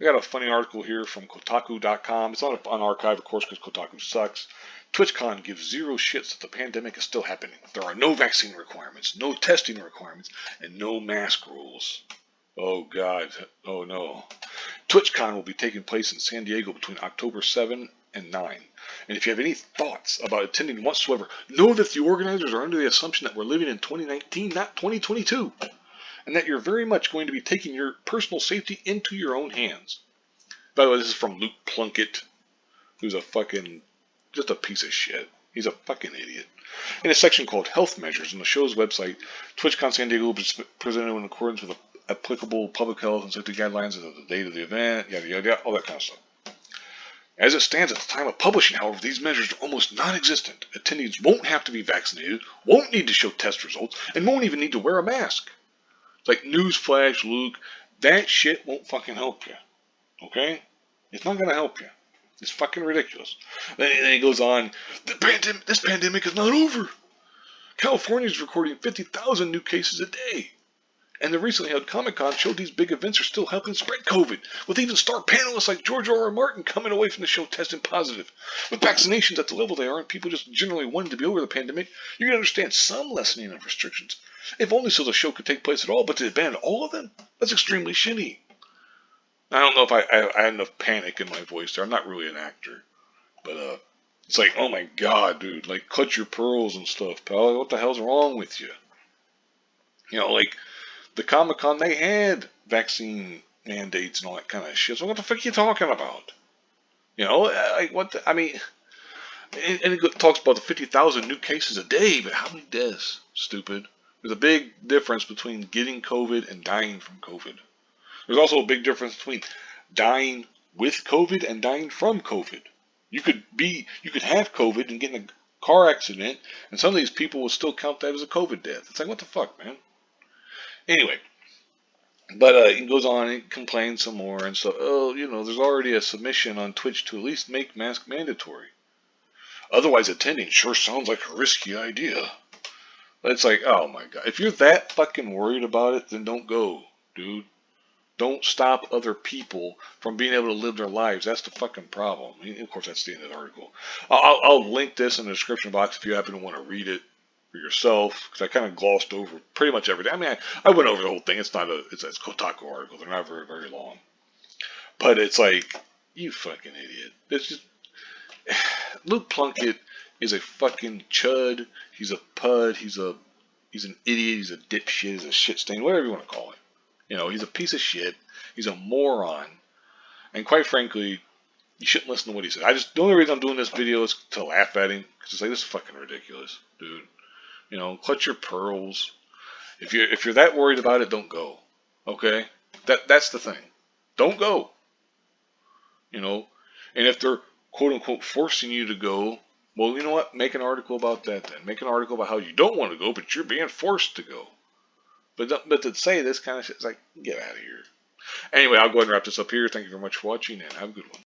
got a funny article here from Kotaku.com. It's not on archive, of course, because Kotaku sucks. TwitchCon gives zero shits that the pandemic is still happening. There are no vaccine requirements, no testing requirements, and no mask rules. Oh God, oh no. TwitchCon will be taking place in San Diego between October 7 and 9. And if you have any thoughts about attending whatsoever, know that the organizers are under the assumption that we're living in 2019, not 2022. And that you're very much going to be taking your personal safety into your own hands. By the way, this is from Luke Plunkett, who's just a piece of shit. He's a fucking idiot. In a section called Health Measures on the show's website, TwitchCon San Diego will be presented in accordance with applicable public health and safety guidelines as of the date of the event, yada yada yada, all that kind of stuff. As it stands at the time of publishing, however, these measures are almost non-existent. Attendees won't have to be vaccinated, won't need to show test results, and won't even need to wear a mask. It's like, newsflash, Luke, that shit won't fucking help you. Okay? It's not going to help you. It's fucking ridiculous. Then he goes on, this pandemic is not over. California is recording 50,000 new cases a day. And the recently held Comic-Con showed these big events are still helping spread COVID, with even star panelists like George R.R. Martin coming away from the show testing positive. With vaccinations at the level they are and people just generally wanting to be over the pandemic, you can understand some lessening of restrictions. If only so the show could take place at all, but to ban all of them? That's extremely shitty. I don't know if I had enough panic in my voice there. I'm not really an actor. But, it's like, oh my God, dude. Like, clutch your pearls and stuff, pal. What the hell's wrong with you? You know, like, the Comic-Con, they had vaccine mandates and all that kind of shit. So what the fuck are you talking about? You know, like, I mean, and it talks about the 50,000 new cases a day, but how many deaths? Stupid. There's a big difference between getting COVID and dying from COVID. There's also a big difference between dying with COVID and dying from COVID. You could have COVID and get in a car accident, and some of these people will still count that as a COVID death. It's like, what the fuck, man? Anyway, but he goes on and complains some more and stuff. Oh, you know, there's already a submission on Twitch to at least make mask mandatory. Otherwise, attending sure sounds like a risky idea. It's like, oh my God. If you're that fucking worried about it, then don't go, dude. Don't stop other people from being able to live their lives. That's the fucking problem. I mean, of course, that's the end of the article. I'll link this in the description box if you happen to want to read it for yourself, because I kind of glossed over pretty much everything. I mean, I went over the whole thing. It's a Kotaku article. They're not very, very long. But it's like, you fucking idiot. It's just, Luke Plunkett is a fucking chud. He's a pud. He's an idiot. He's a dipshit. He's a shit stain. Whatever you want to call it. You know, he's a piece of shit. He's a moron. And quite frankly, you shouldn't listen to what he said. The only reason I'm doing this video is to laugh at him. Because it's like, this is fucking ridiculous, dude. You know, clutch your pearls. If you're that worried about it, don't go. Okay? That's the thing. Don't go. You know? And if they're quote unquote forcing you to go, well, you know what? Make an article about that then. Make an article about how you don't want to go, but you're being forced to go. But to say this kind of shit, it's like, get out of here. Anyway, I'll go ahead and wrap this up here. Thank you very much for watching, and have a good one.